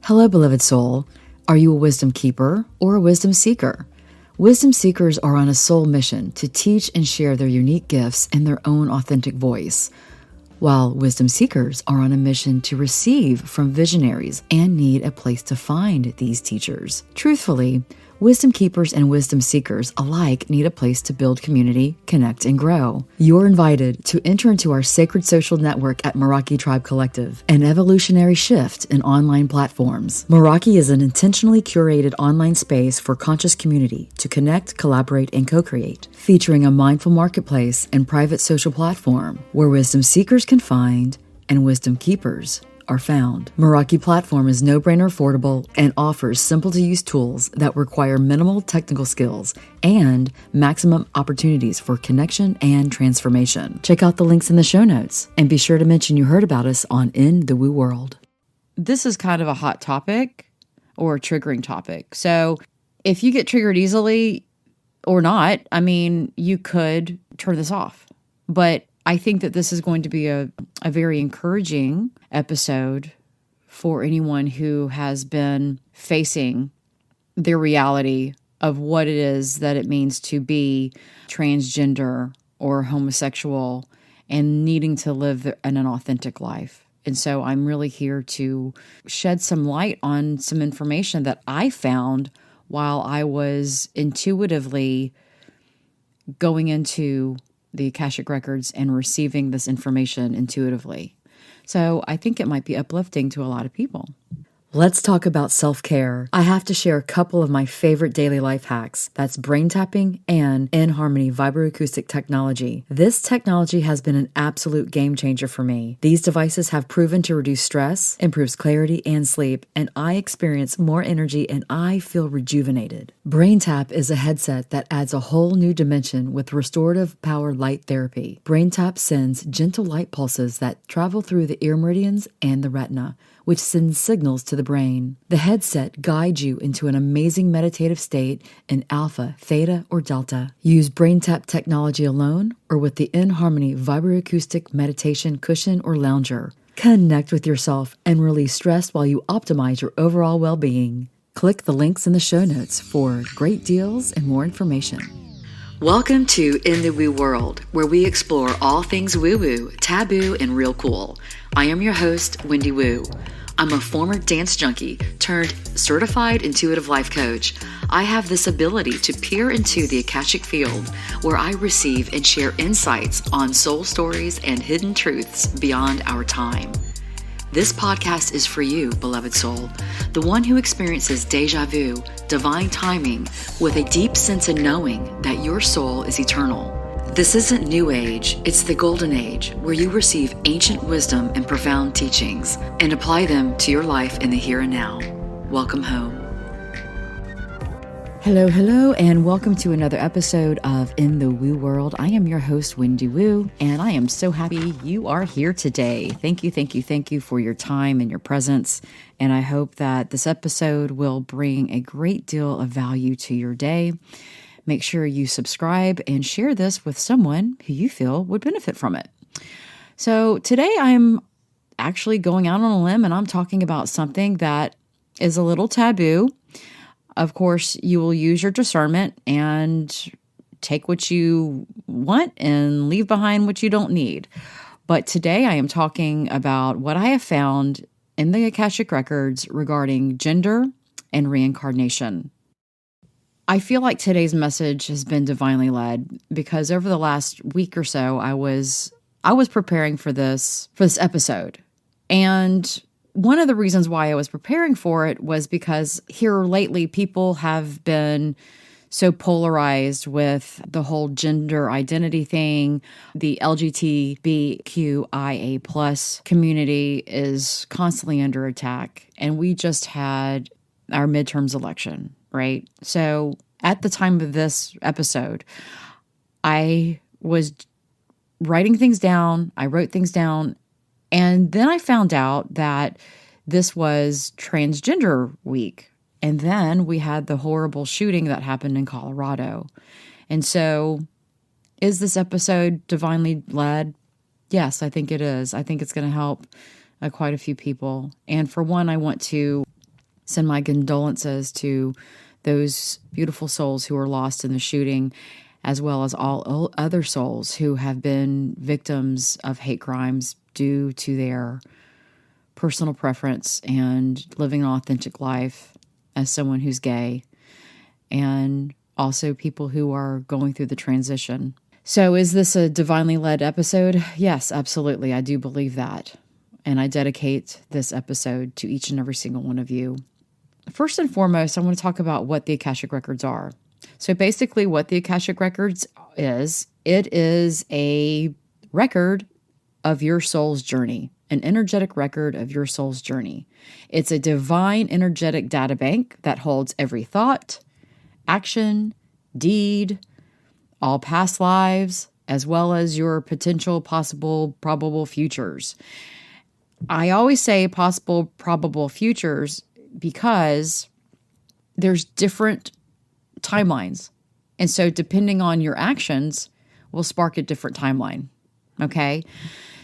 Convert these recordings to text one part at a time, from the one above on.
Hello, beloved soul. Are you a wisdom keeper or a wisdom seeker? Wisdom seekers are on a soul mission to teach and share their unique gifts in their own authentic voice, while wisdom seekers are on a mission to receive from visionaries and need a place to find these teachers. Truthfully, wisdom keepers and wisdom seekers alike need a place to build community, connect, and grow. You're invited to enter into our sacred social network at Meraki Tribe Collective, an evolutionary shift in online platforms. Meraki is an intentionally curated online space for conscious community to connect, collaborate, and co-create, featuring a mindful marketplace and private social platform where wisdom seekers can find and wisdom keepers are found. Meraki platform is no-brainer affordable and offers simple-to-use tools that require minimal technical skills and maximum opportunities for connection and transformation. Check out the links in the show notes and be sure to mention you heard about us on In the Woo World. This is kind of a hot topic or a triggering topic. So if you get triggered easily or not, you could turn this off. But I think that this is going to be a very encouraging episode for anyone who has been facing the reality of what it is that it means to be transgender or homosexual and needing to live in an authentic life. And so I'm really here to shed some light on some information that I found while I was intuitively going into the Akashic Records and receiving this information intuitively. So I think it might be uplifting to a lot of people. Let's talk about self-care. I have to share a couple of my favorite daily life hacks. That's brain tapping and InHarmony vibroacoustic technology. This technology has been an absolute game changer for me. These devices have proven to reduce stress, improves clarity and sleep, and I experience more energy and I feel rejuvenated. BrainTap is a headset that adds a whole new dimension with restorative power light therapy. BrainTap sends gentle light pulses that travel through the ear meridians and the retina, which sends signals to the brain. The headset guides you into an amazing meditative state in alpha, theta, or delta. Use BrainTap technology alone or with the InHarmony vibroacoustic meditation cushion or lounger. Connect with yourself and release stress while you optimize your overall well-being. Click the links in the show notes for great deals and more information. Welcome to In the Woo World, where we explore all things woo-woo, taboo, and real cool. I am your host, Wendy Woo. I'm a former dance junkie turned certified intuitive life coach. I have this ability to peer into the Akashic field where I receive and share insights on soul stories and hidden truths beyond our time. This podcast is for you, beloved soul, the one who experiences deja vu, divine timing, with a deep sense of knowing that your soul is eternal. This isn't New Age, it's the Golden Age, where you receive ancient wisdom and profound teachings and apply them to your life in the here and now. Welcome home. Hello, and welcome to another episode of In the Woo World. I am your host, Wendy Woo, and I am so happy you are here today. Thank you for your time and your presence, and I hope that this episode will bring a great deal of value to your day. Make sure you subscribe and share this with someone who you feel would benefit from it. So today I'm actually going out on a limb and I'm talking about something that is a little taboo. Of course, you will use your discernment and take what you want and leave behind what you don't need. But today I am talking about what I have found in the Akashic Records regarding gender and reincarnation. I feel like today's message has been divinely led because over the last week or so, I was preparing for this episode. And one of the reasons why I was preparing for it was because here lately, people have been so polarized with the whole gender identity thing. The LGBTQIA plus community is constantly under attack. And we just had our midterms election, right? So at the time of this episode, I was writing things down. I wrote things down. And then I found out that this was Transgender Week. And then we had the horrible shooting that happened in Colorado. And so is this episode divinely led? Yes, I think it is. I think it's going to help quite a few people. And for one, I want to send my condolences to those beautiful souls who were lost in the shooting, as well as all other souls who have been victims of hate crimes due to their personal preference and living an authentic life as someone who's gay, and also people who are going through the transition. So is this a divinely led episode? Yes, absolutely. I do believe that. And I dedicate this episode to each and every single one of you. First and foremost, I want to talk about what the Akashic Records are. So basically what the Akashic Records is, it is a record of your soul's journey, an energetic record of your soul's journey. It's a divine energetic data bank that holds every thought, action, deed, all past lives, as well as your potential, possible, probable futures. I always say possible, probable futures because there's different timelines. And so depending on your actions will spark a different timeline. Okay?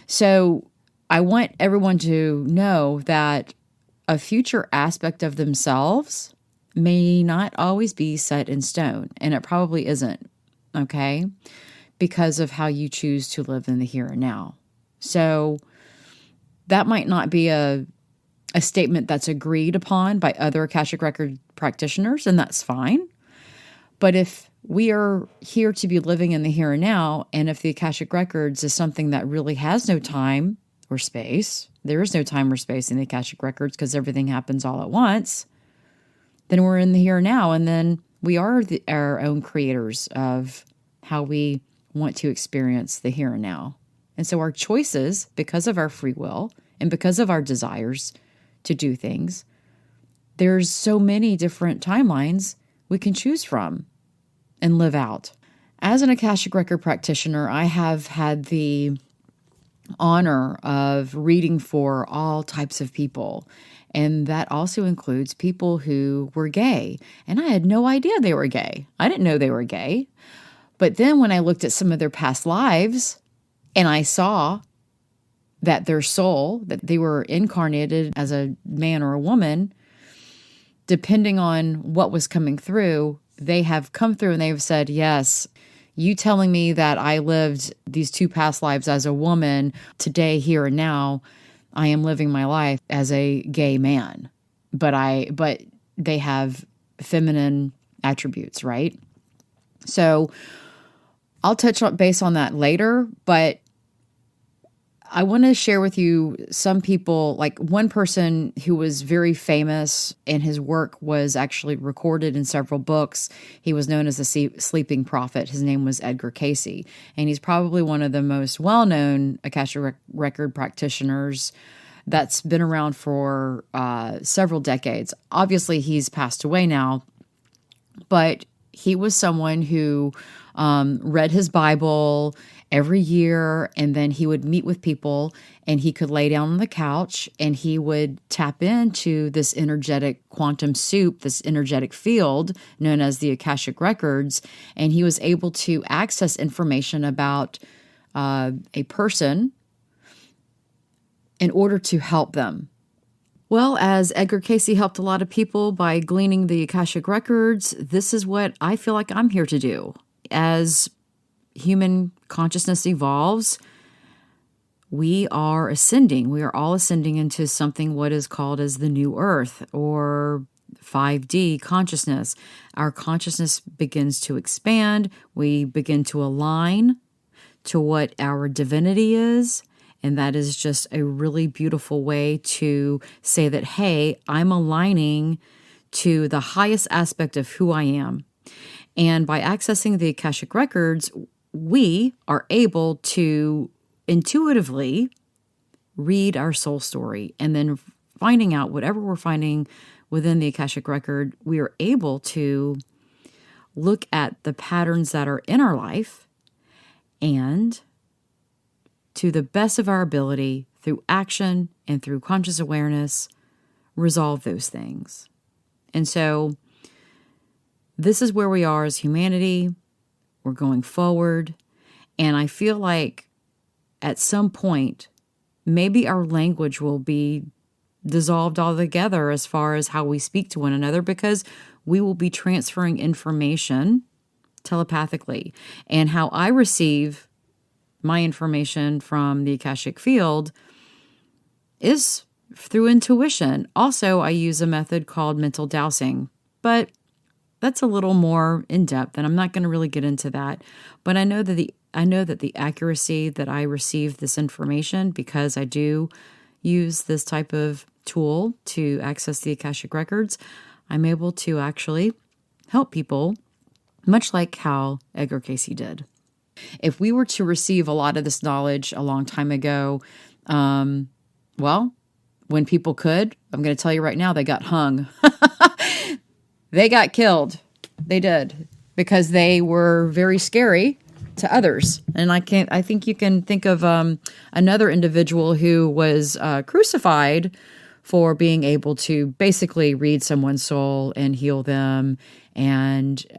So I want everyone to know that a future aspect of themselves may not always be set in stone. And it probably isn't. Okay? Because of how you choose to live in the here and now. So that might not be a statement that's agreed upon by other Akashic Record practitioners, and that's fine. But if we are here to be living in the here and now, and if the Akashic Records is something that really has no time or space, there is no time or space in the Akashic Records because everything happens all at once, then we're in the here and now, and then we are our own creators of how we want to experience the here and now. And so our choices, because of our free will and because of our desires to do things, there's so many different timelines we can choose from and live out. As an Akashic Record practitioner, I have had the honor of reading for all types of people. And that also includes people who were gay. And I had no idea they were gay. I didn't know they were gay. But then when I looked at some of their past lives and I saw that their soul, that they were incarnated as a man or a woman, depending on what was coming through, they have come through and they've said, yes, you telling me that I lived these two past lives as a woman, today, here and now, I am living my life as a gay man. But they have feminine attributes, right? So I'll touch base on that later, but I want to share with you some people, like one person who was very famous and his work was actually recorded in several books. He was known as the sleeping prophet. His name was Edgar Cayce, and he's probably one of the most well-known Akashic Record practitioners that's been around for several decades. Obviously, he's passed away now, but he was someone who read his Bible every year, and then he would meet with people and he could lay down on the couch and he would tap into this energetic quantum soup, this energetic field known as the Akashic Records, and he was able to access information about a person in order to help them. Well, as Edgar Cayce helped a lot of people by gleaning the Akashic Records, this is what I feel like I'm here to do. As human consciousness evolves, we are ascending. We are all ascending into something what is called as the new earth or 5D consciousness. Our consciousness begins to expand. We begin to align to what our divinity is. And that is just a really beautiful way to say that, hey, I'm aligning to the highest aspect of who I am. And by accessing the Akashic Records, we are able to intuitively read our soul story, and then finding out whatever we're finding within the Akashic Record, we are able to look at the patterns that are in our life and, to the best of our ability, through action and through conscious awareness, resolve those things. And so this is where we are as humanity. We're going forward. And I feel like at some point, maybe our language will be dissolved altogether as far as how we speak to one another, because we will be transferring information telepathically. And how I receive my information from the Akashic field is through intuition. Also, I use a method called mental dowsing, but that's a little more in depth, and I'm not going to really get into that. But I know that the accuracy that I receive this information, because I do use this type of tool to access the Akashic Records, I'm able to actually help people, much like how Edgar Cayce did. If we were to receive a lot of this knowledge a long time ago, well, when people could, I'm going to tell you right now, they got hung. They got killed. They did, because they were very scary to others. And I think you can think of another individual who was crucified for being able to basically read someone's soul and heal them. And he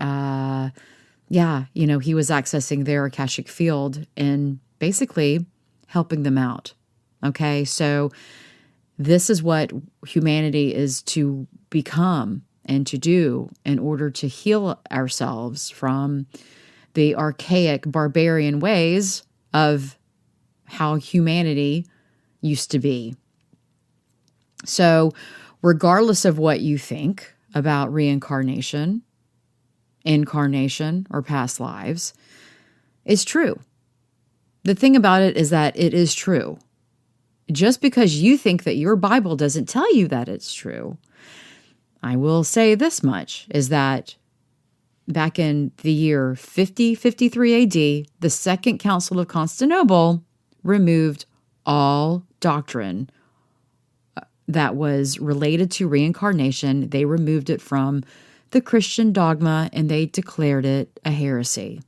was accessing their Akashic field and basically helping them out. Okay, so this is what humanity is to become and to do in order to heal ourselves from the archaic, barbarian ways of how humanity used to be. So, regardless of what you think about reincarnation, incarnation, or past lives, it's true. The thing about it is that it is true. Just because you think that your Bible doesn't tell you that it's true, I will say this much, is that back in the year 5053 AD, the Second Council of Constantinople removed all doctrine that was related to reincarnation. They removed it from the Christian dogma and they declared it a heresy.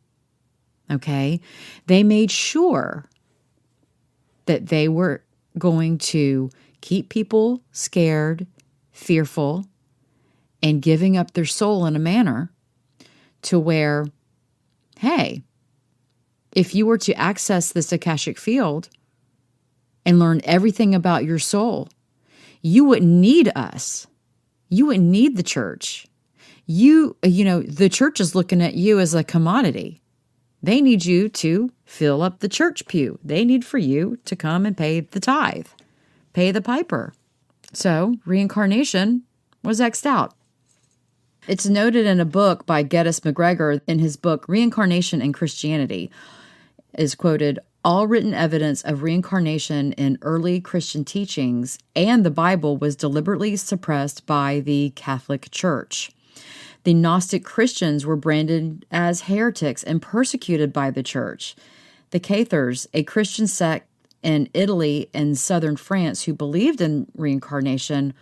Okay? They made sure that they were going to keep people scared, fearful, and giving up their soul in a manner to where, hey, if you were to access this Akashic field and learn everything about your soul, you wouldn't need us. You wouldn't need the church. The church is looking at you as a commodity. They need you to fill up the church pew. They need for you to come and pay the tithe, pay the piper. So reincarnation was X'd out. It's noted in a book by Geddes McGregor in his book, Reincarnation and Christianity, is quoted, all written evidence of reincarnation in early Christian teachings and the Bible was deliberately suppressed by the Catholic Church. The Gnostic Christians were branded as heretics and persecuted by the church. The Cathars, a Christian sect in Italy and southern France who believed in reincarnation,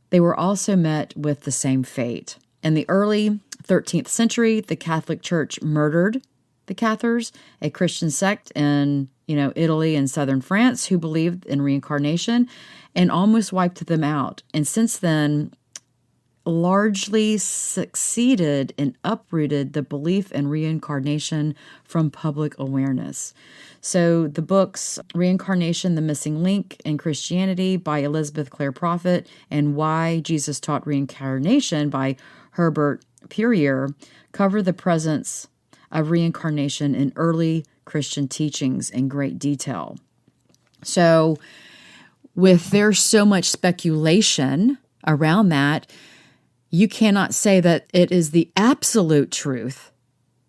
they were also met with the same fate. In the early 13th century, the Catholic Church murdered the Cathars, a Christian sect in, Italy and southern France who believed in reincarnation, and almost wiped them out. And since then, largely succeeded and uprooted the belief in reincarnation from public awareness. So the books Reincarnation, the Missing Link in Christianity by Elizabeth Clare Prophet and Why Jesus Taught Reincarnation by Herbert Purier cover the presence of reincarnation in early Christian teachings in great detail. So with there's so much speculation around that, you cannot say that it is the absolute truth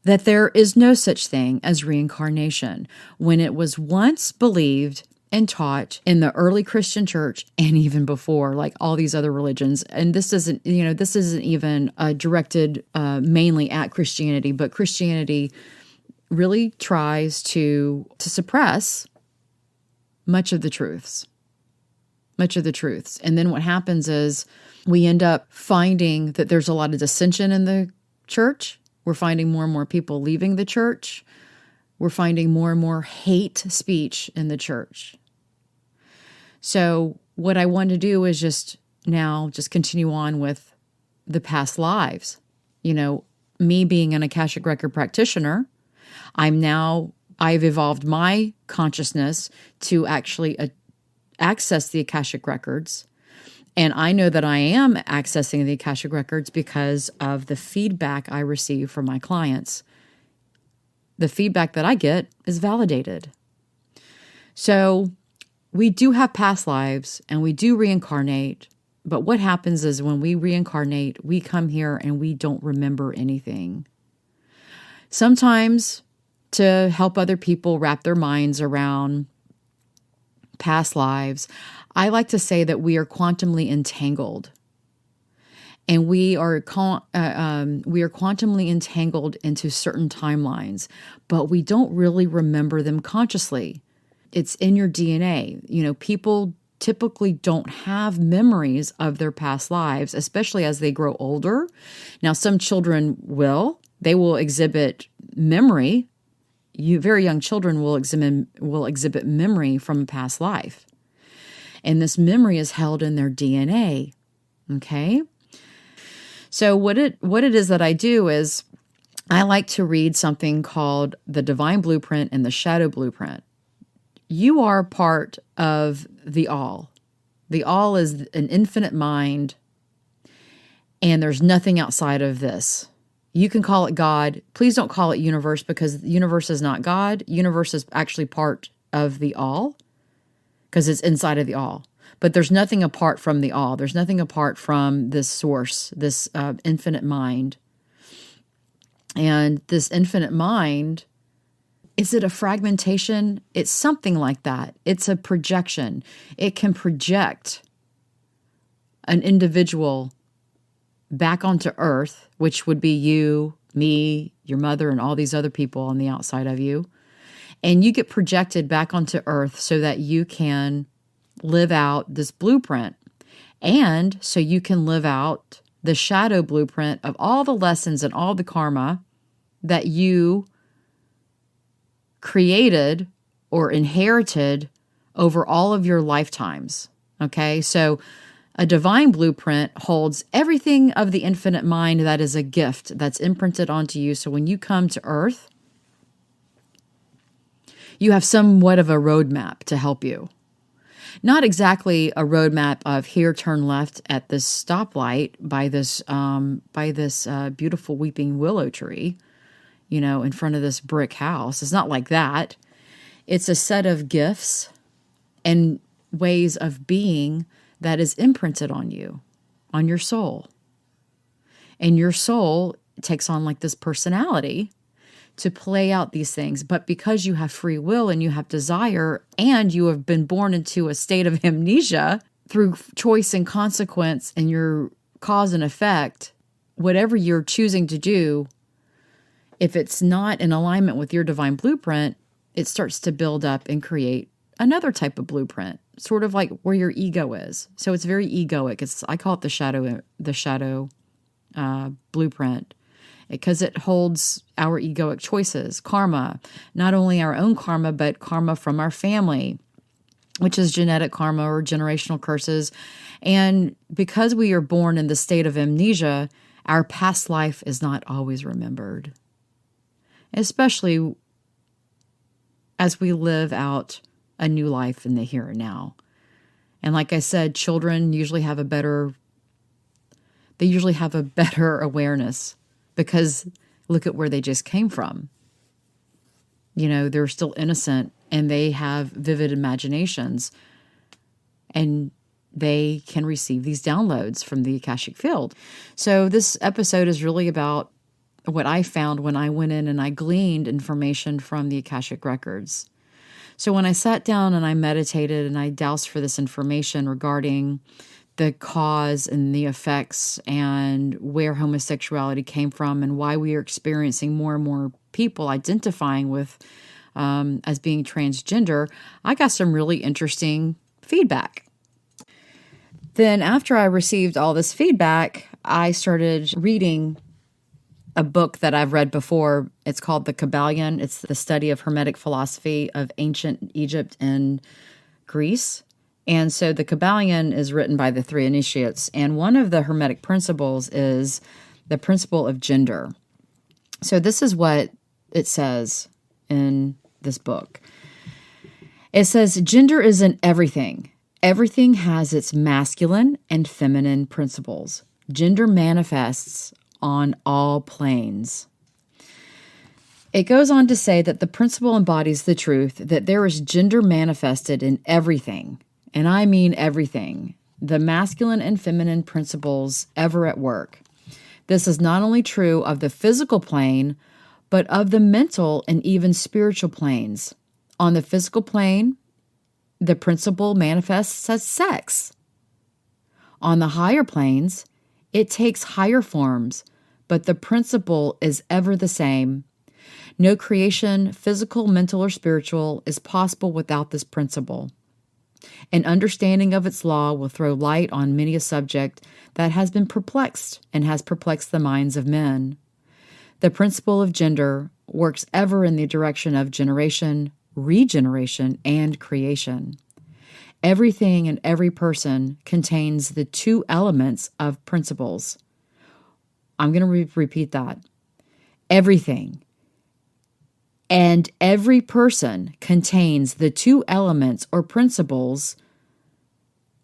that there is no such thing as reincarnation when it was once believed and taught in the early Christian church and even before, like all these other religions. And this isn't even directed mainly at Christianity, but Christianity really tries to suppress much of the truths. And then what happens is we end up finding that there's a lot of dissension in the church. We're finding more and more people leaving the church. We're finding more and more hate speech in the church. So what I want to do is just continue on with the past lives. Me being an Akashic Record practitioner, I've evolved my consciousness to actually access the Akashic Records And I know that I am accessing the Akashic Records because of the feedback I receive from my clients. The feedback that I get is validated. So we do have past lives and we do reincarnate. But what happens is when we reincarnate, we come here and we don't remember anything. Sometimes to help other people wrap their minds around past lives, I like to say that we are quantumly entangled. And we are quantumly entangled into certain timelines, but we don't really remember them consciously. It's in your DNA. You know, people typically don't have memories of their past lives, especially as they grow older. Now, some children will. They will exhibit memory. Very young children will exhibit memory from a past life. And this memory is held in their DNA. Okay? So what it is that I do is I like to read something called the Divine Blueprint and the Shadow Blueprint. You are part of the All. The All is an infinite mind, and there's nothing outside of this. You can call it God. Please don't call it universe, because the universe is not God. Universe is actually part of the All because it's inside of the All. But there's nothing apart from the All. There's nothing apart from this source, this infinite mind. And this infinite mind, is it a fragmentation? It's something like that. It's a projection. It can project an individual back onto Earth, which would be you, me, your mother, and all these other people on the outside of you. And you get projected back onto Earth so that you can live out this blueprint. And so you can live out the shadow blueprint of all the lessons and all the karma that you created or inherited over all of your lifetimes. Okay, so a divine blueprint holds everything of the infinite mind that is a gift that's imprinted onto you. So when you come to Earth, you have somewhat of a roadmap to help you. Not exactly a roadmap of here, turn left at this stoplight by this beautiful weeping willow tree, you know, in front of this brick house. It's not like that. It's a set of gifts and ways of being that is imprinted on you, on your soul. And your soul takes on like this personality to play out these things. But because you have free will and you have desire and you have been born into a state of amnesia through choice and consequence and your cause and effect, whatever you're choosing to do, if it's not in alignment with your divine blueprint, it starts to build up and create another type of blueprint, sort of like where your ego is. So it's very egoic. I call it the shadow blueprint, because it holds our egoic choices, karma, not only our own karma, but karma from our family, which is genetic karma or generational curses. And because we are born in the state of amnesia, our past life is not always remembered, especially as we live out a new life in the here and now. And like I said, children usually have a better awareness, because look at where they just came from. You know, they're still innocent and they have vivid imaginations, and they can receive these downloads from the Akashic field. So this episode is really about what I found when I went in and I gleaned information from the Akashic Records. So when I sat down and I meditated and I doused for this information regarding the cause and the effects and where homosexuality came from and why we are experiencing more and more people identifying with as being transgender, I got some really interesting feedback. Then after I received all this feedback, I started reading a book that I've read before. It's called the Kybalion. It's the study of Hermetic philosophy of ancient Egypt and Greece. And so the Kybalion is written by the three initiates. And one of the Hermetic principles is the principle of gender. So this is what it says in this book. It says, gender is in everything. Everything has its masculine and feminine principles. Gender manifests on all planes. It goes on to say that the principle embodies the truth that there is gender manifested in everything, and I mean everything, the masculine and feminine principles ever at work. This is not only true of the physical plane, but of the mental and even spiritual planes. On the physical plane, the principle manifests as sex. On the higher planes, it takes higher forms, but the principle is ever the same. No creation, physical, mental, or spiritual, is possible without this principle. An understanding of its law will throw light on many a subject that has been perplexed and has perplexed the minds of men. The principle of gender works ever in the direction of generation, regeneration, and creation. Everything and every person contains the two elements of principles. I'm going to repeat that. Everything and every person contains the two elements or principles,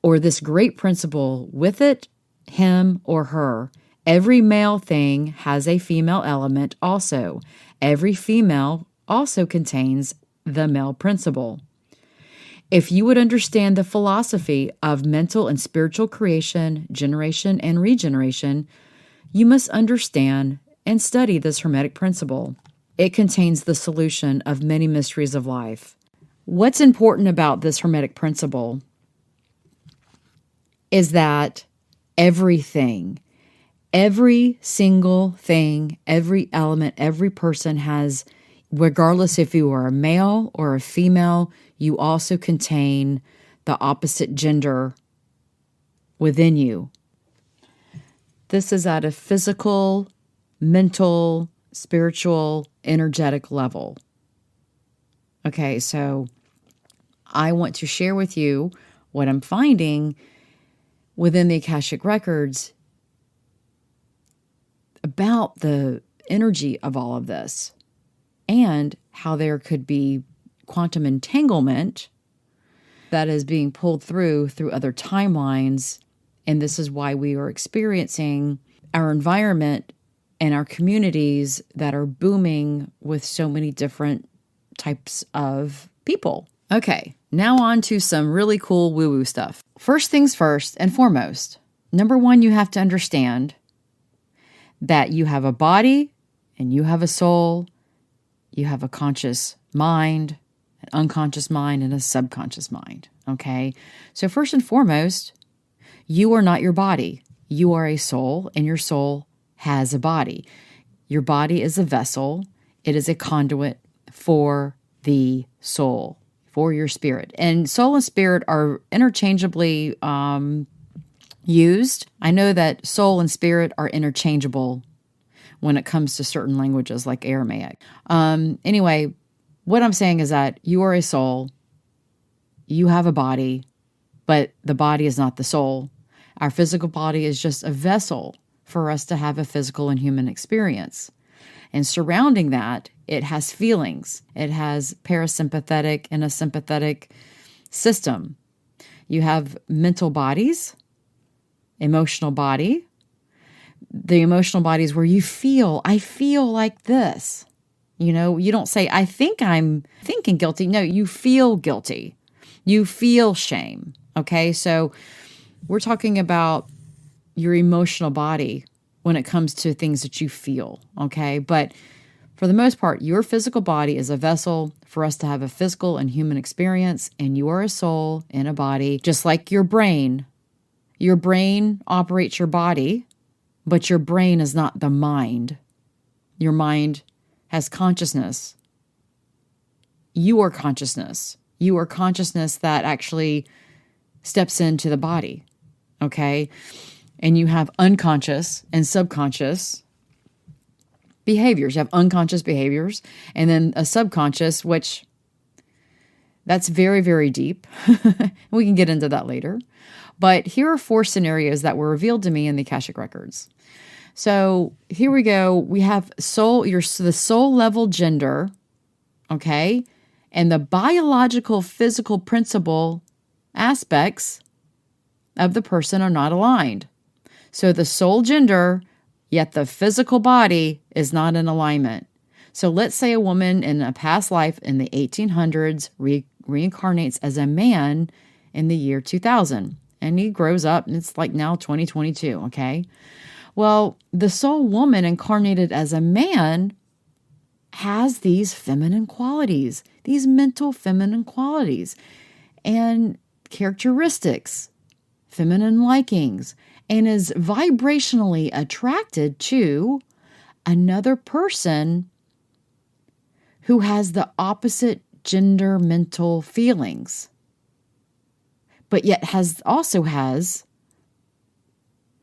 or this great principle with it, him or her. Every male thing has a female element also. Every female also contains the male principle. If you would understand the philosophy of mental and spiritual creation, generation, and regeneration, you must understand and study this Hermetic principle. It contains the solution of many mysteries of life. What's important about this Hermetic principle is that everything, every single thing, every element, every person has, regardless if you are a male or a female, you also contain the opposite gender within you. This is at a physical, mental, spiritual, energetic level. Okay, so I want to share with you what I'm finding within the Akashic Records about the energy of all of this and how there could be quantum entanglement that is being pulled through other timelines. And this is why we are experiencing our environment and our communities that are booming with so many different types of people. Okay, now on to some really cool woo-woo stuff. First things first and foremost, number one, you have to understand that you have a body and you have a soul, you have a conscious mind, an unconscious mind, and a subconscious mind, okay? So first and foremost, you are not your body. You are a soul, and your soul has a body. Your body is a vessel. It is a conduit for the soul, for your spirit. And soul and spirit are interchangeably used. I know that soul and spirit are interchangeable when it comes to certain languages like Aramaic. Anyway, what I'm saying is that you are a soul. You have a body, but the body is not the soul. Our physical body is just a vessel for us to have a physical and human experience. And surrounding that, it has feelings. It has parasympathetic and a sympathetic system. You have mental bodies, emotional body. The emotional body is where you feel, I feel like this. You know, you don't say, I think I'm thinking guilty. No, you feel guilty. You feel shame. Okay, so we're talking about your emotional body when it comes to things that you feel, okay? But for the most part, your physical body is a vessel for us to have a physical and human experience, and you are a soul in a body, just like your brain. Your brain operates your body, but your brain is not the mind. Your mind has consciousness. You are consciousness. You are consciousness that actually steps into the body, okay? And you have unconscious and subconscious behaviors. You have unconscious behaviors and then a subconscious, which that's very, very deep. We can get into that later. But here are 4 scenarios that were revealed to me in the Akashic Records. So here we go. We have soul, the soul level gender, okay? And the biological physical principle aspects of the person are not aligned. So the soul gender, yet the physical body is not in alignment. So let's say a woman in a past life in the 1800s reincarnates as a man in the year 2000. And he grows up, and it's like now 2022, okay? Well, the soul woman incarnated as a man has these feminine qualities, these mental feminine qualities and characteristics, feminine likings, and is vibrationally attracted to another person who has the opposite gender mental feelings, but yet also has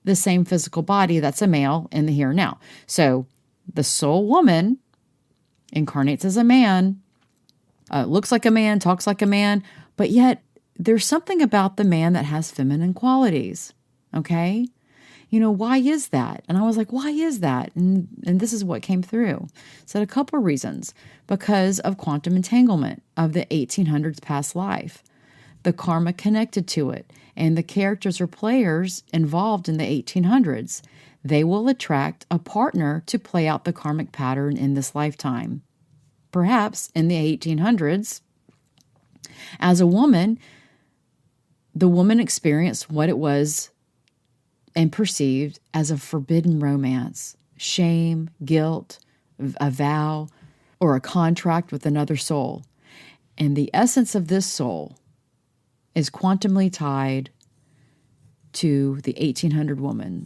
the same physical body that's a male in the here and now. So the soul woman incarnates as a man, looks like a man, talks like a man, but yet there's something about the man that has feminine qualities, okay? Why is that? And I was like, why is that? And this is what came through. Said a couple of reasons. Because of quantum entanglement of the 1800s past life, the karma connected to it, and the characters or players involved in the 1800s, they will attract a partner to play out the karmic pattern in this lifetime. Perhaps in the 1800s, as a woman, the woman experienced what it was and perceived as a forbidden romance, shame, guilt, a vow, or a contract with another soul. And the essence of this soul is quantumly tied to the 1800 woman.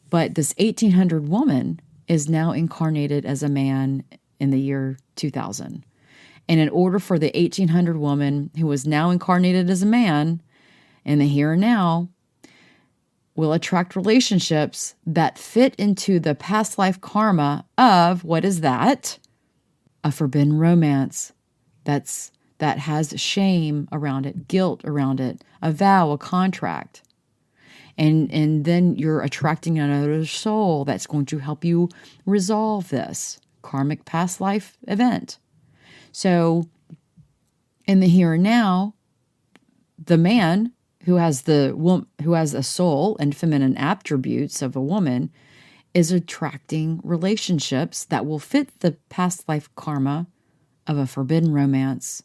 But this 1800 woman is now incarnated as a man in the year 2000. And in order for the 1800 woman who is now incarnated as a man in the here and now will attract relationships that fit into the past life karma of, what is that? A forbidden romance that has shame around it, guilt around it, a vow, a contract. And then you're attracting another soul that's going to help you resolve this karmic past life event. So in the here and now, the man who has a soul and feminine attributes of a woman is attracting relationships that will fit the past life karma of a forbidden romance.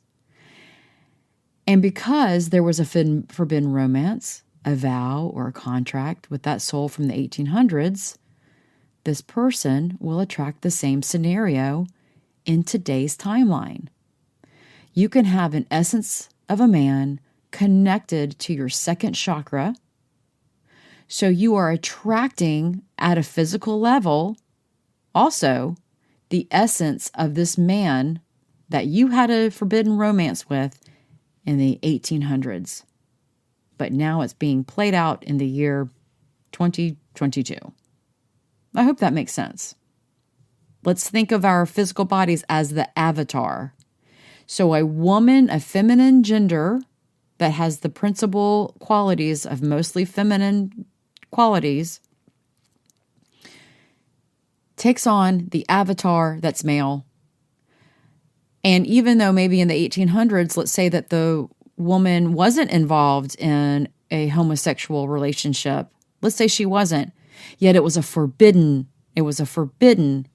And because there was a forbidden romance, a vow or a contract with that soul from the 1800s, this person will attract the same scenario in today's timeline. You can have an essence of a man connected to your second chakra. So you are attracting at a physical level also the essence of this man that you had a forbidden romance with in the 1800s. But now it's being played out in the year 2022. I hope that makes sense. Let's think of our physical bodies as the avatar. So a woman, a feminine gender that has the principal qualities of mostly feminine qualities, takes on the avatar that's male. And even though maybe in the 1800s, let's say that the woman wasn't involved in a homosexual relationship, let's say she wasn't, yet it was a forbidden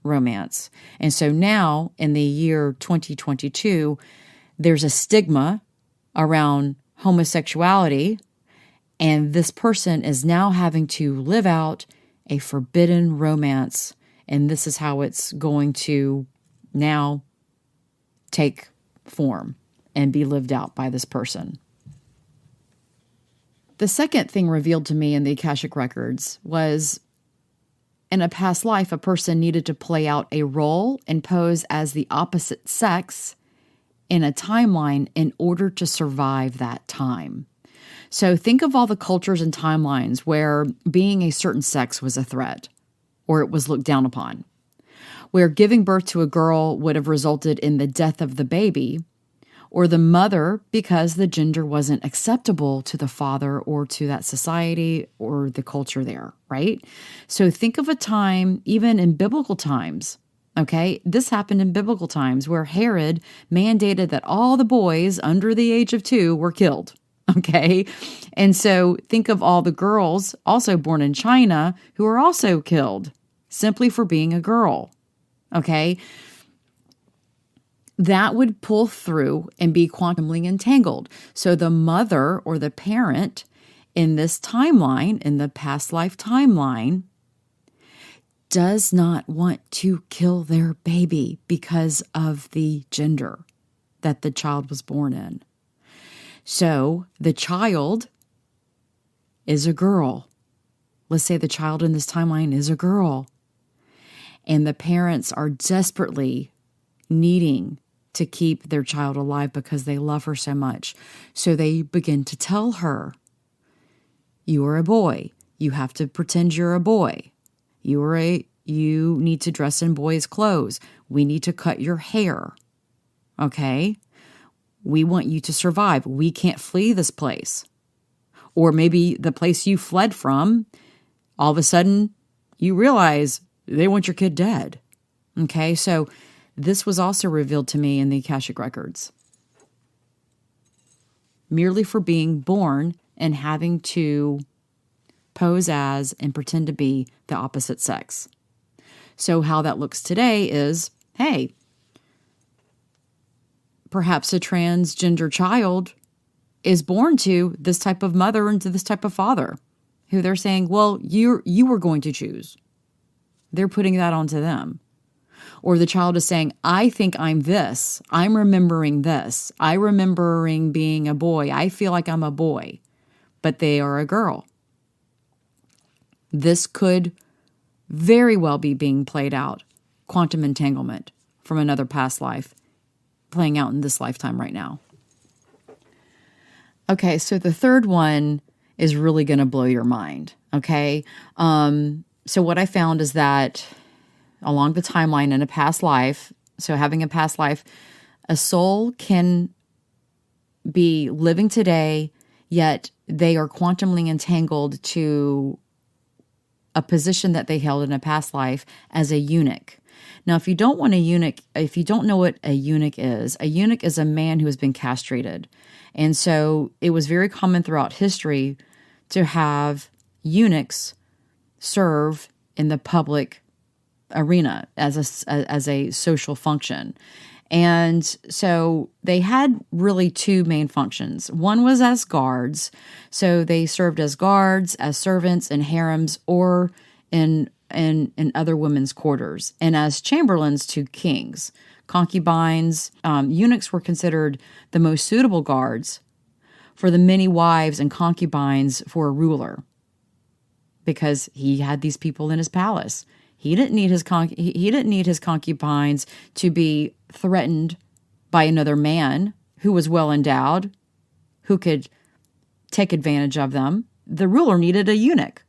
romance. And so now in the year 2022, there's a stigma around homosexuality, and this person is now having to live out a forbidden romance, and this is how it's going to now take form and be lived out by this person. The second thing revealed to me in the Akashic Records was, in a past life, a person needed to play out a role and pose as the opposite sex in a timeline in order to survive that time. So think of all the cultures and timelines where being a certain sex was a threat or it was looked down upon, where giving birth to a girl would have resulted in the death of the baby or the mother because the gender wasn't acceptable to the father or to that society or the culture there, right? So think of a time, even in biblical times, Okay, this happened in biblical times where Herod mandated that all the boys under the age of 2 were killed. Okay, and so think of all the girls also born in China who are also killed simply for being a girl. Okay, that would pull through and be quantumly entangled. So the mother or the parent in this timeline, in the past life timeline, does not want to kill their baby because of the gender that the child was born in. So the child is a girl. Let's say the child in this timeline is a girl. And the parents are desperately needing to keep their child alive because they love her so much. So they begin to tell her, you are a boy. You have to pretend you're a boy. You need to dress in boys' clothes. We need to cut your hair. Okay? We want you to survive. We can't flee this place. Or maybe the place you fled from, all of a sudden you realize they want your kid dead. Okay? So this was also revealed to me in the Akashic Records. Merely for being born and having to pose as and pretend to be the opposite sex. So how that looks today is, hey, perhaps a transgender child is born to this type of mother and to this type of father, who they're saying, well, you were going to choose. They're putting that onto them. Or the child is saying, I think I'm this. I'm remembering this. I'm remembering being a boy. I feel like I'm a boy, but they are a girl. This could very well be being played out. Quantum entanglement from another past life playing out in this lifetime right now. Okay, so the third one is really going to blow your mind, okay? So what I found is that along the timeline in a past life, so having a past life, a soul can be living today, yet they are quantumly entangled to a position that they held in a past life as a eunuch. Now, if you don't know what a eunuch is a man who has been castrated. And so it was very common throughout history to have eunuchs serve in the public arena as a social function. And so they had really two main functions. One was as guards. So they served as guards, as servants in harems, or in other women's quarters, and as chamberlains to kings. Concubines, eunuchs were considered the most suitable guards for the many wives and concubines for a ruler, because he had these people in his palace. He didn't need his concubines to be threatened by another man who was well endowed, who could take advantage of them. The ruler needed a eunuch.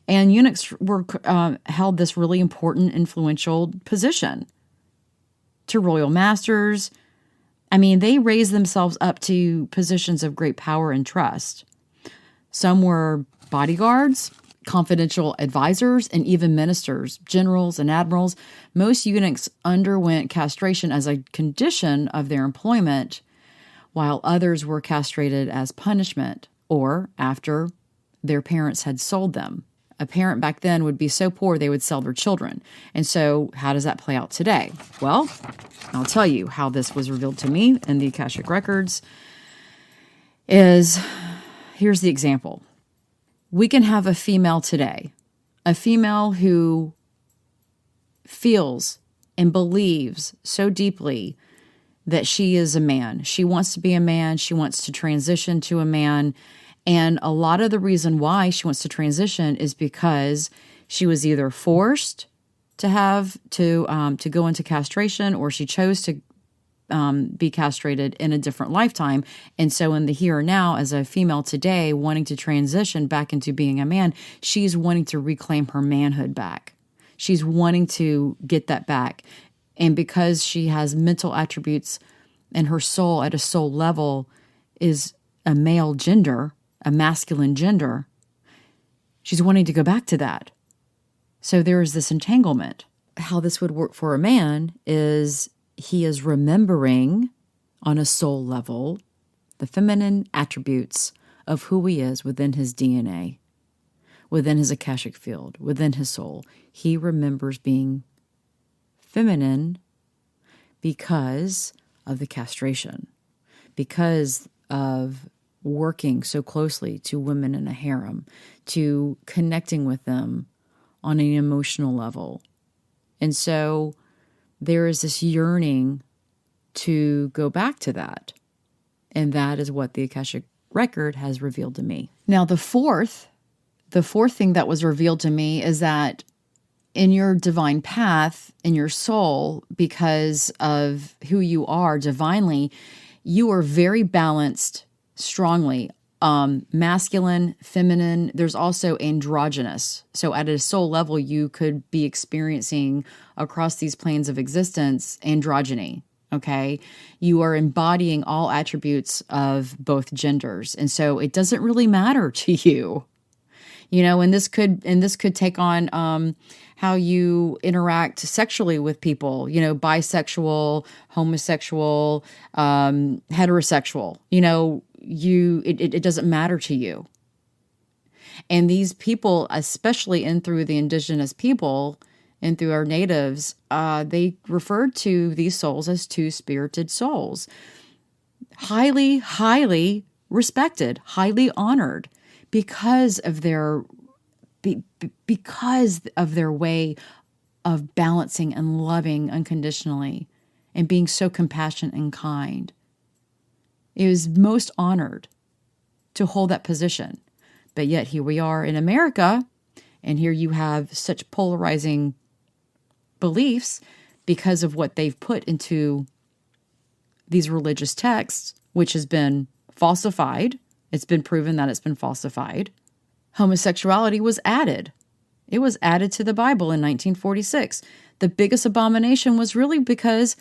And eunuchs were held this really important, influential position to royal masters. I mean, they raised themselves up to positions of great power and trust. Some were bodyguards, confidential advisors, and even ministers, generals, and admirals. Most eunuchs underwent castration as a condition of their employment, while others were castrated as punishment or after their parents had sold them. A parent back then would be so poor they would sell their children. And so how does that play out today? Well, I'll tell you how this was revealed to me in the Akashic Records. Here's the example. We can have a female today, a female who feels and believes so deeply that she is a man. She wants to be a man. She wants to transition to a man. And a lot of the reason why she wants to transition is because she was either forced to go into castration, or she chose to be castrated in a different lifetime. And so in the here and now, as a female today wanting to transition back into being a man, she's wanting to reclaim her manhood back. She's wanting to get that back. And because she has mental attributes and her soul at a soul level is a male gender, a masculine gender, she's wanting to go back to that. So there is this entanglement. how this would work for a man is he is remembering on a soul level the feminine attributes of who he is within his DNA, within his Akashic field, within his soul. He remembers being feminine because of the castration, because of working so closely to women in a harem, to connecting with them on an emotional level. And so there is this yearning to go back to that. And that is what the Akashic Record has revealed to me. Now, the fourth thing that was revealed to me is that in your divine path, in your soul, because of who you are divinely, you are very balanced strongly. Masculine, feminine, there's also androgynous. So at a soul level, you could be experiencing across these planes of existence androgyny. Okay. You are embodying all attributes of both genders. And so it doesn't really matter to you, and this could take on, how you interact sexually with people, bisexual, homosexual, heterosexual, it doesn't matter to you. And these people, especially in through the indigenous people and through our natives, they referred to these souls as two-spirited souls. Highly, highly respected, highly honored because of their way of balancing and loving unconditionally and being so compassionate and kind. It was most honored to hold that position. But yet here we are in America, and here you have such polarizing beliefs because of what they've put into these religious texts, which has been falsified. It's been proven that it's been falsified. Homosexuality was added. It was added to the Bible in 1946. The biggest abomination was really because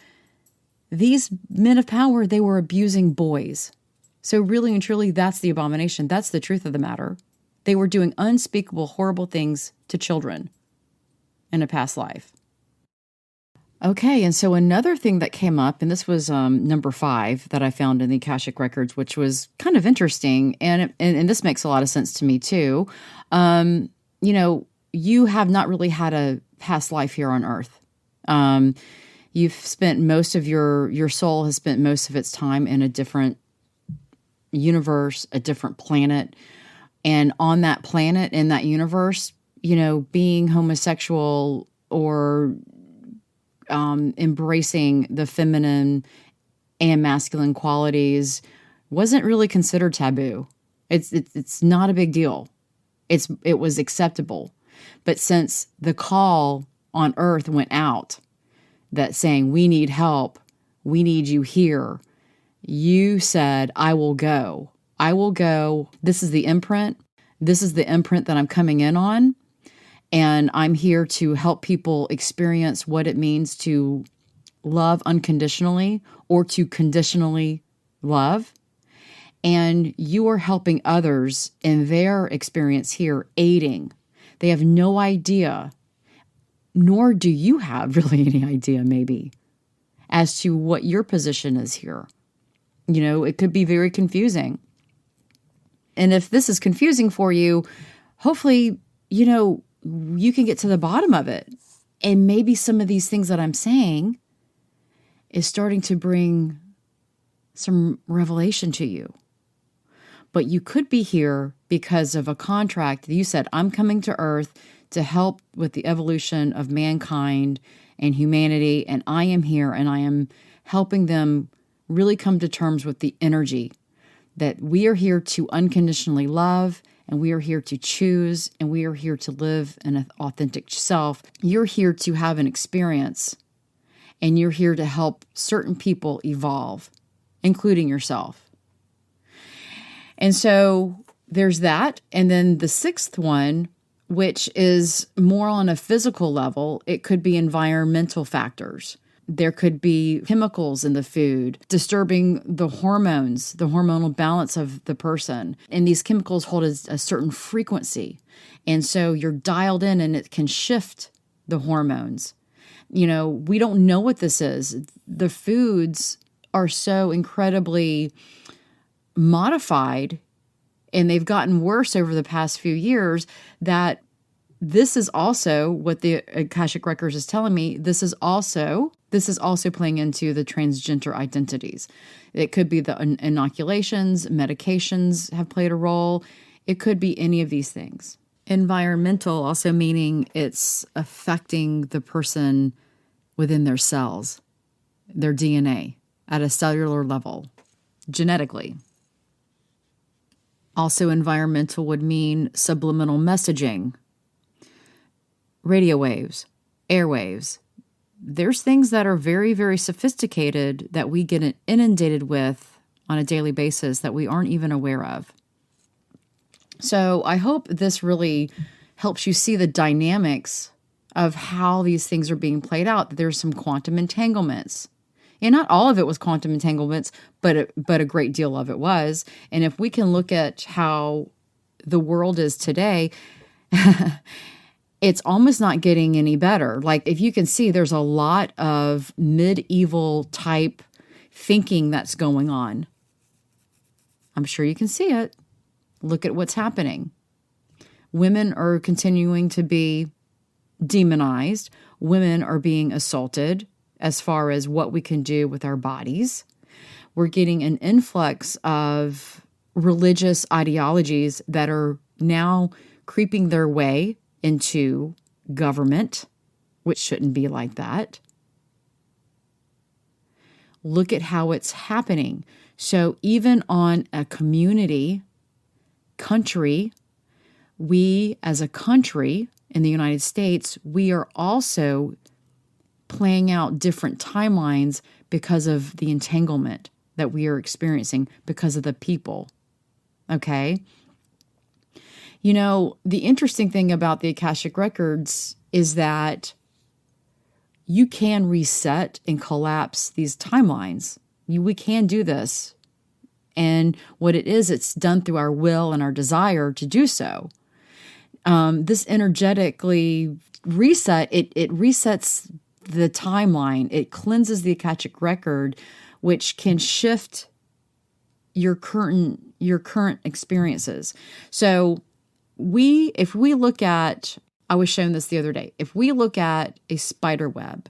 these men of power, they were abusing boys. So really and truly, that's the abomination. That's the truth of the matter. They were doing unspeakable, horrible things to children in a past life. Okay, and so another thing that came up, and this was number 5 that I found in the Akashic Records, which was kind of interesting, and this makes a lot of sense to me too. You have not really had a past life here on Earth. You've spent most of your soul has spent most of its time in a different universe, a different planet, and on that planet, in that universe, being homosexual or embracing the feminine and masculine qualities wasn't really considered taboo. It's not a big deal. It was acceptable. But since the call on Earth went out, that saying, we need help, we need you here, you said, I will go. I will go. This is the imprint. This is the imprint that I'm coming in on. And I'm here to help people experience what it means to love unconditionally or to conditionally love. And you are helping others in their experience here, aiding. They have no idea, nor do you have really any idea, maybe, as to what your position is here. It could be very confusing. And if this is confusing for you, hopefully, you can get to the bottom of it. And maybe some of these things that I'm saying is starting to bring some revelation to you. But you could be here because of a contract. You said, I'm coming to Earth to help with the evolution of mankind and humanity. And I am here and I am helping them really come to terms with the energy that we are here to unconditionally love, and we are here to choose, and we are here to live an authentic self. You're here to have an experience, and you're here to help certain people evolve, including yourself. And so there's that. And then the 6th one, which is more on a physical level, it could be environmental factors. There could be chemicals in the food disturbing the hormones, the hormonal balance of the person. And these chemicals hold a certain frequency. And so you're dialed in and it can shift the hormones. We don't know what this is. The foods are so incredibly modified, and they've gotten worse over the past few years, that this is also what the Akashic Records is telling me. This is also playing into the transgender identities. It could be the inoculations, medications have played a role. It could be any of these things. Environmental also meaning it's affecting the person within their cells, their DNA at a cellular level, genetically. Also, environmental would mean subliminal messaging, radio waves, airwaves. There's things that are very, very sophisticated that we get inundated with on a daily basis that we aren't even aware of. So I hope this really helps you see the dynamics of how these things are being played out. There's some quantum entanglements. And not all of it was quantum entanglements, but a great deal of it was. And if we can look at how the world is today, it's almost not getting any better. Like, if you can see, there's a lot of medieval type thinking that's going on. I'm sure you can see it. Look at what's happening. Women are continuing to be demonized. Women are being assaulted as far as what we can do with our bodies. We're getting an influx of religious ideologies that are now creeping their way into government, which shouldn't be like that. Look at how it's happening. So even on a country, we as a country in the United States, we are also playing out different timelines because of the entanglement that we are experiencing because of the people. Okay? The interesting thing about the Akashic Records is that you can reset and collapse these timelines. We can do this. And what it is, it's done through our will and our desire to do so. This energetically reset, it resets the timeline. It cleanses the Akashic Record, which can shift your current experiences. So if we look at, I was shown this the other day, if we look at a spider web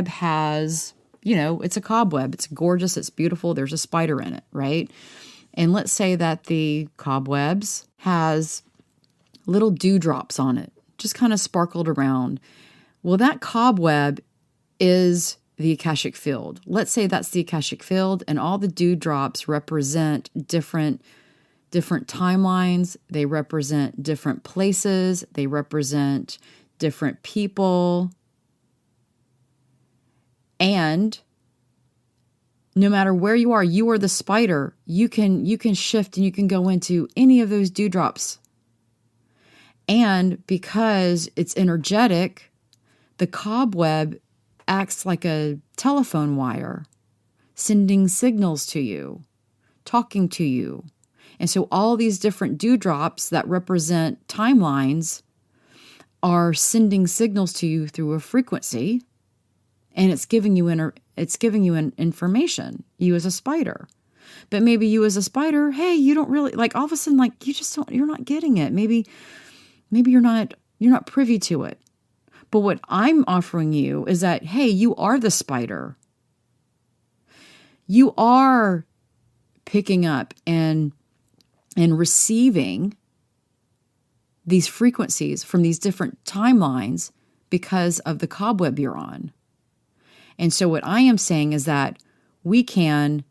has, it's a cobweb. It's gorgeous. It's beautiful. There's a spider in it, right? And let's say that the cobwebs has little dewdrops on it, just kind of sparkled around. Well, that cobweb is the Akashic field. Let's say that's the Akashic field, and all the dewdrops represent different timelines. They represent different places. They represent different people. And no matter where you are the spider. You can shift and you can go into any of those dewdrops. And because it's energetic, the cobweb acts like a telephone wire, sending signals to you, talking to you. And so all these different dewdrops that represent timelines are sending signals to you through a frequency, and it's giving you an information, you as a spider. But maybe you as a spider, hey, you don't really, like, all of a sudden, like, you're not getting it. Maybe you're not privy to it. But what I'm offering you is that, hey, you are the spider. You are picking up and receiving these frequencies from these different timelines because of the cobweb you're on. And so what I am saying is that we can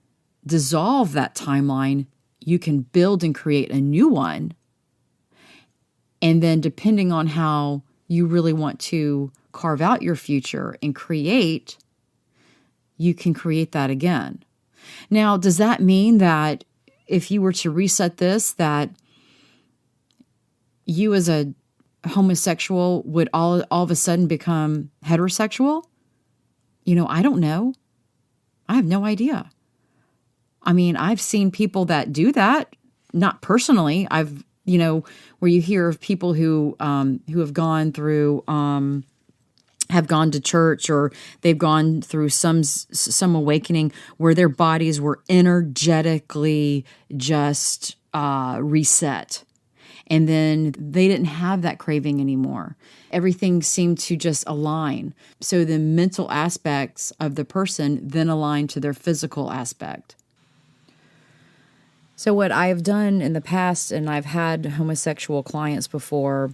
dissolve that timeline. You can build and create a new one. And then depending on how you really want to carve out your future and create, you can create that again. Now, does that mean that if you were to reset this, that you as a homosexual would all of a sudden become heterosexual? I don't know. I have no idea. I mean, I've seen people that do that, not personally. I've, where you hear of people who have gone through have gone to church, or they've gone through some awakening where their bodies were energetically just reset. And then they didn't have that craving anymore. Everything seemed to just align. So the mental aspects of the person then align to their physical aspect. So what I have done in the past, and I've had homosexual clients before,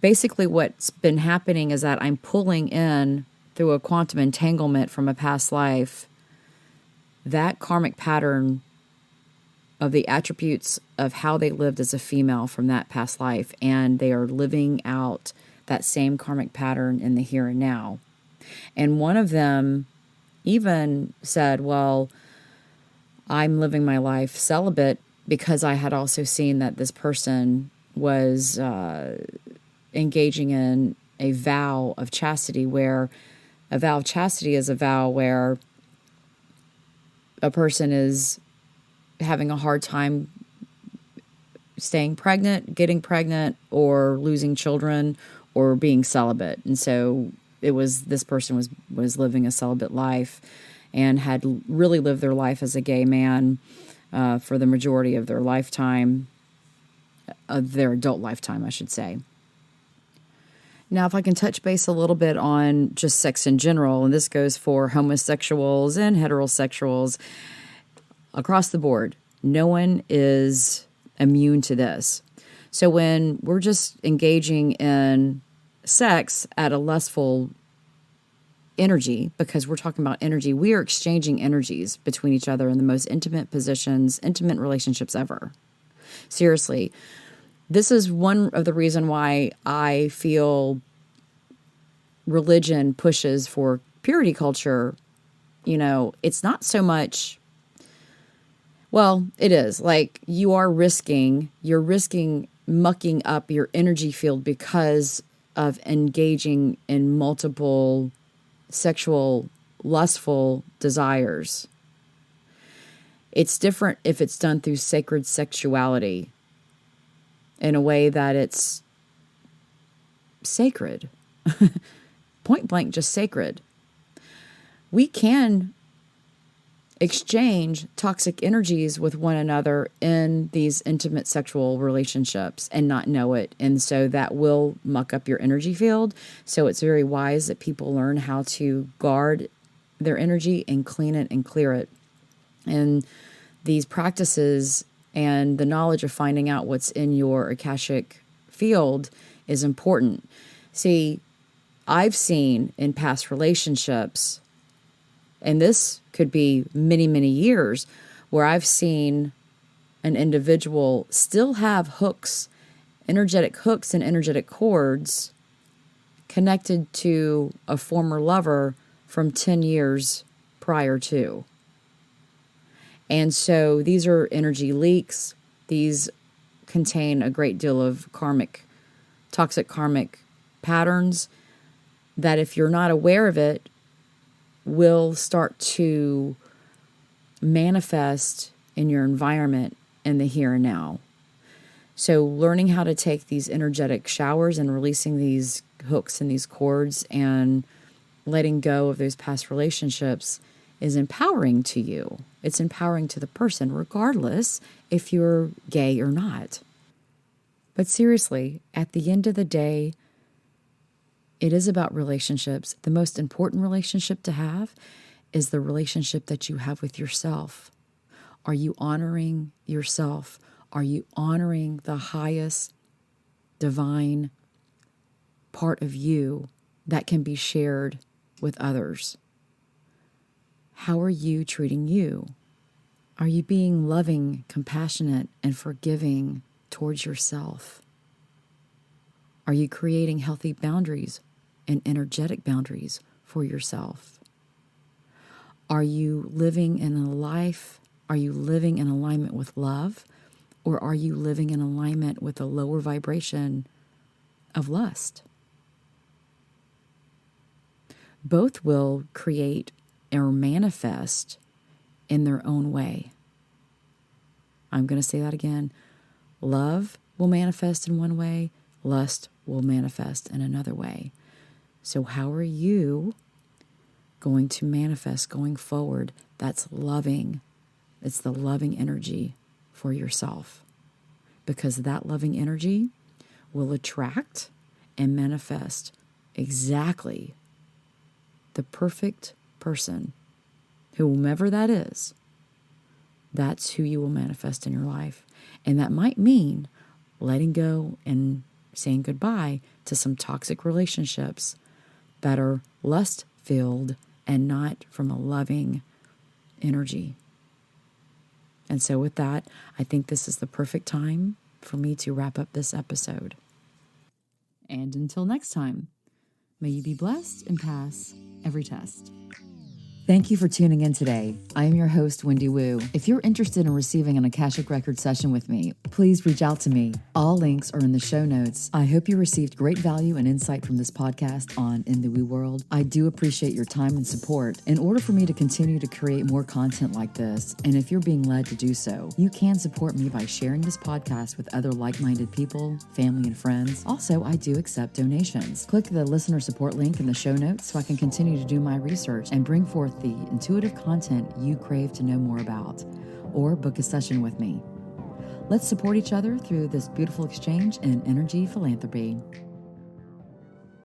basically what's been happening is that I'm pulling in, through a quantum entanglement from a past life, that karmic pattern of the attributes of how they lived as a female from that past life, and they are living out that same karmic pattern in the here and now. And one of them even said, well, I'm living my life celibate because I had also seen that this person was engaging in a vow of chastity, where a vow of chastity is a vow where a person is having a hard time staying pregnant, getting pregnant, or losing children, or being celibate. And so this person was living a celibate life and had really lived their life as a gay man for the majority of their lifetime, of their adult lifetime, I should say. Now, if I can touch base a little bit on just sex in general, and this goes for homosexuals and heterosexuals across the board, no one is immune to this. So when we're just engaging in sex at a lustful energy, because we're talking about energy, we are exchanging energies between each other in the most intimate positions, intimate relationships ever. Seriously. This is one of the reasons why I feel religion pushes for purity culture. You know, it's not so much, well, it is. Like, you're risking mucking up your energy field because of engaging in multiple sexual, lustful desires. It's different if it's done through sacred sexuality, in a way that it's sacred. Point blank, just sacred. We can exchange toxic energies with one another in these intimate sexual relationships and not know it. And so that will muck up your energy field. So it's very wise that people learn how to guard their energy and clean it and clear it. And these practices and the knowledge of finding out what's in your Akashic field is important. See, I've seen in past relationships, and this could be many, many years, where I've seen an individual still have hooks, energetic hooks and energetic cords connected to a former lover from 10 years prior to. And so these are energy leaks. These contain a great deal of toxic karmic patterns that, if you're not aware of it, will start to manifest in your environment in the here and now. So learning how to take these energetic showers and releasing these hooks and these cords and letting go of those past relationships is empowering to you. It's empowering to the person, regardless if you're gay or not. But seriously, at the end of the day, it is about relationships. The most important relationship to have is the relationship that you have with yourself. Are you honoring yourself? Are you honoring the highest divine part of you that can be shared with others? How are you treating you? Are you being loving, compassionate, and forgiving towards yourself? Are you creating healthy boundaries and energetic boundaries for yourself? Are you living in a life? Are you living in alignment with love? Or are you living in alignment with a lower vibration of lust? Both will create or manifest in their own way. I'm going to say that again. Love will manifest in one way. Lust will manifest in another way. So how are you going to manifest going forward? That's loving. It's the loving energy for yourself, because that loving energy will attract and manifest exactly the perfect person, whomever that is. That's who you will manifest in your life. And that might mean letting go and saying goodbye to some toxic relationships that are lust-filled and not from a loving energy. And so with that, I think this is the perfect time for me to wrap up this episode. And until next time, may you be blessed and pass every test. Thank you for tuning in today. I am your host, Wendy Wu. If you're interested in receiving an Akashic Records session with me, please reach out to me. All links are in the show notes. I hope you received great value and insight from this podcast on In the Wu World. I do appreciate your time and support. In order for me to continue to create more content like this, and if you're being led to do so, you can support me by sharing this podcast with other like-minded people, family, and friends. Also, I do accept donations. Click the listener support link in the show notes so I can continue to do my research and bring forth the intuitive content you crave to know more about, or book a session with me. Let's support each other through this beautiful exchange in energy philanthropy.